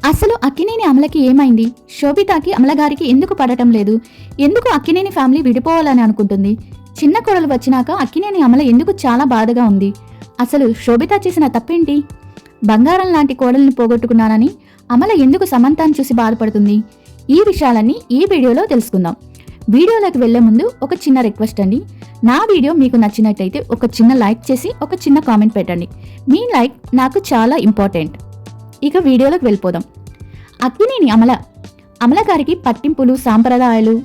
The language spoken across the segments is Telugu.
అసలు అక్కినేని అమలకి ఏమైంది? శోభితకి అమలగారికి ఎందుకు పడటం లేదు? ఎందుకు అక్కినేని ఫ్యామిలీ విడిపోవాలని అనుకుంటుంది? చిన్న కోడలు వచ్చినాక అక్కినేని అమల ఎందుకు చాలా బాధగా ఉంది? అసలు శోభిత చేసిన తప్పేంటి? బంగారం లాంటి కోడల్ని పోగొట్టుకున్నానని అమల ఎందుకు సమంతాన్ని చూసి బాధపడుతుంది? ఈ విషయాలన్నీ ఈ వీడియోలో తెలుసుకుందాం. వీడియోలోకి వెళ్లే ముందు ఒక చిన్న రిక్వెస్ట్ అండి. నా వీడియో మీకు నచ్చినట్టయితే ఒక చిన్న లైక్ చేసి ఒక చిన్న కామెంట్ పెట్టండి. మీ లైక్ నాకు చాలా ఇంపార్టెంట్. ఇక వీడియోలోకి వెళ్ళిపోదాం. అక్కినేని అమల గారికి పట్టింపులు, సాంప్రదాయాలు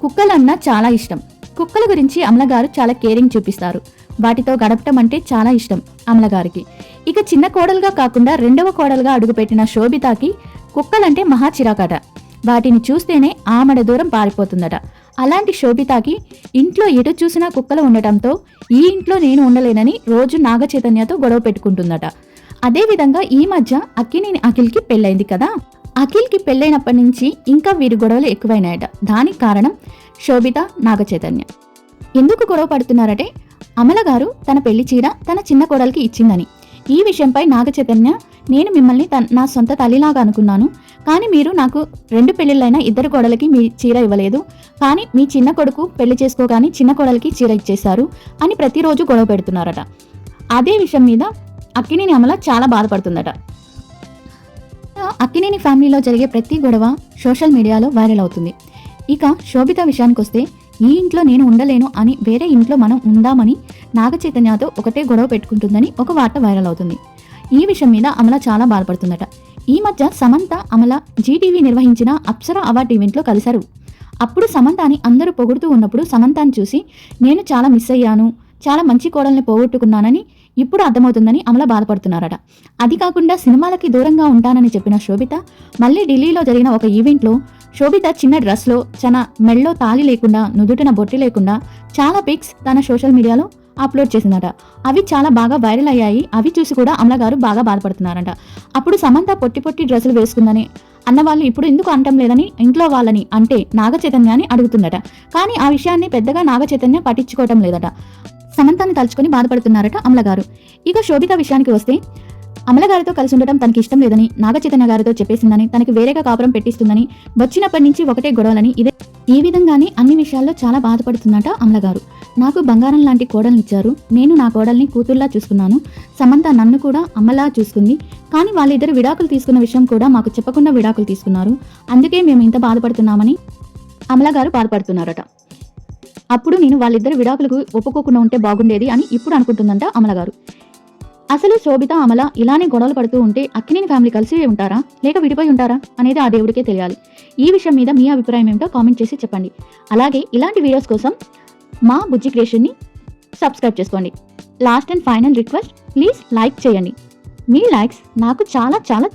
కుక్కలన్నా చాలా ఇష్టం. కుక్కల గురించి అమలగారు చాలా కేరింగ్ చూపిస్తారు. వాటితో గడపటం అంటే చాలా ఇష్టం అమలగారికి. ఇక చిన్న కోడలుగా కాకుండా రెండవ కోడలుగా అడుగుపెట్టిన శోభితకి కుక్కలంటే మహా చిరాకట. వాటిని చూస్తేనే ఆమెడ దూరం పారిపోతుందట. అలాంటి శోభితకి ఇంట్లో ఎటు చూసినా కుక్కలు ఉండటంతో ఈ ఇంట్లో నేను ఉండలేనని రోజు నాగ చైతన్యతో గొడవ పెట్టుకుంటుందట. అదేవిధంగా ఈ మధ్య అక్కినేని అఖిల్కి పెళ్ళైంది కదా. అఖిల్కి పెళ్ళైనప్పటి నుంచి ఇంకా వీరి గొడవలు ఎక్కువైనాయట. దానికి కారణం శోభిత, నాగ చైతన్య. ఎందుకు గొడవ పడుతున్నారంటే అమలగారు తన పెళ్లి చీర తన చిన్న కోడలికి ఇచ్చిందని. ఈ విషయంపై నాగ చైతన్య, నేను మిమ్మల్ని నా సొంత తల్లిలాగా అనుకున్నాను, కానీ మీరు నాకు 2 పెళ్లిళ్ళైనా 2 కోడలకి మీ చీర ఇవ్వలేదు, కానీ మీ చిన్న కొడుకు పెళ్లి చేసుకోగానే చిన్న కోడలికి చీర ఇచ్చేశారు అని ప్రతిరోజు గొడవ పెడుతున్నారట. అదే విషయం మీద అక్కినేని అమల చాలా బాధపడుతుందట. అక్కినేని ఫ్యామిలీలో జరిగే ప్రతి గొడవ సోషల్ మీడియాలో వైరల్ అవుతుంది. ఇక శోభిత విషయానికి వస్తే, ఈ ఇంట్లో నేను ఉండలేను అని వేరే ఇంట్లో మనం ఉందామని నాగ చైతన్యతో ఒకటే గొడవ పెట్టుకుంటుందని ఒక వార్త వైరల్ అవుతుంది. ఈ విషయం మీద అమల చాలా బాధపడుతుందట. ఈ మధ్య సమంత, అమల జీటీవీ నిర్వహించిన అప్సరా అవార్డు ఈవెంట్లో కలిశారు. అప్పుడు సమంతాని అందరూ పొగుడుతూ ఉన్నప్పుడు సమంతాని చూసి నేను చాలా మిస్ అయ్యాను, చాలా మంచి కోడల్ని పోగొట్టుకున్నానని ఇప్పుడు అర్థమవుతుందని అమల బాధపడుతున్నారట. అది కాకుండా సినిమాలకి దూరంగా ఉంటానని చెప్పిన శోభిత మళ్ళీ ఢిల్లీలో జరిగిన ఒక ఈవెంట్లో శోభిత చిన్న డ్రెస్లో, తన మెళ్ళలో తాళి లేకుండా, నుదుటిన బొట్టి లేకుండా చాలా పిక్స్ తన సోషల్ మీడియాలో అప్లోడ్ చేసిందట. అవి చాలా బాగా వైరల్ అయ్యాయి. అవి చూసి కూడా అమలగారు బాగా బాధపడుతున్నారంట. అప్పుడు సమంత పొట్టి డ్రెస్సులు వేసుకుందని అన్నవాళ్ళు ఇప్పుడు ఎందుకు అనటం లేదని ఇంట్లో వాళ్ళని అంటే నాగ చైతన్యాన్ని అడుగుతుందట. కానీ ఆ విషయాన్ని పెద్దగా నాగ చైతన్య పట్టించుకోవటం లేదట. సమంతాన్ని తలుచుకొని బాధపడుతున్నారట అమలగారు. ఇక శోభిత విషయానికి వస్తే, అమలగారితో కలిసి ఉండటం తనకి ఇష్టం లేదని నాగ చైతన్య గారితో చెప్పేసిందని, తనకి వేరేగా కాపురం పెట్టిస్తుందని, వచ్చినప్పటి నుంచి ఒకటే గొడవలని, ఈ విధంగానే అన్ని విషయాల్లో చాలా బాధపడుతుందట అమలగారు. నాకు బంగారం లాంటి కోడల్ని ఇచ్చారు, నేను నా కోడల్ని కూతుర్లా చూసుకున్నాను, సమంత నన్ను కూడా అమ్మలా చూసుకుంది, కానీ వాళ్ళిద్దరు విడాకులు తీసుకున్న విషయం కూడా మాకు చెప్పకుండా విడాకులు తీసుకున్నారు, అందుకే మేము ఇంత బాధపడుతున్నామని అమలగారు బాధపడుతున్నారట. అప్పుడు నేను వాళ్ళిద్దరు విడాకులకు ఒప్పుకోకుండా ఉంటే బాగుండేది అని ఇప్పుడు అనుకుంటుందంట అమలగారు. అసలు శోభిత, అమల ఇలానే గొడవలు పడుతూ ఉంటే అక్కినేని ఫ్యామిలీ కలిసి ఉంటారా లేక విడిపోయి ఉంటారా అనేది ఆ దేవుడికే తెలియాలి. ఈ విషయం మీద మీ అభిప్రాయం ఏమిటో కామెంట్ చేసి చెప్పండి. అలాగే ఇలాంటి వీడియోస్ కోసం మా బుజ్జి క్రియేషన్ని సబ్స్క్రైబ్ చేసుకోండి. Last and final request, please like చేయండి. మీ లైక్స్ నాకు చాలా చాలా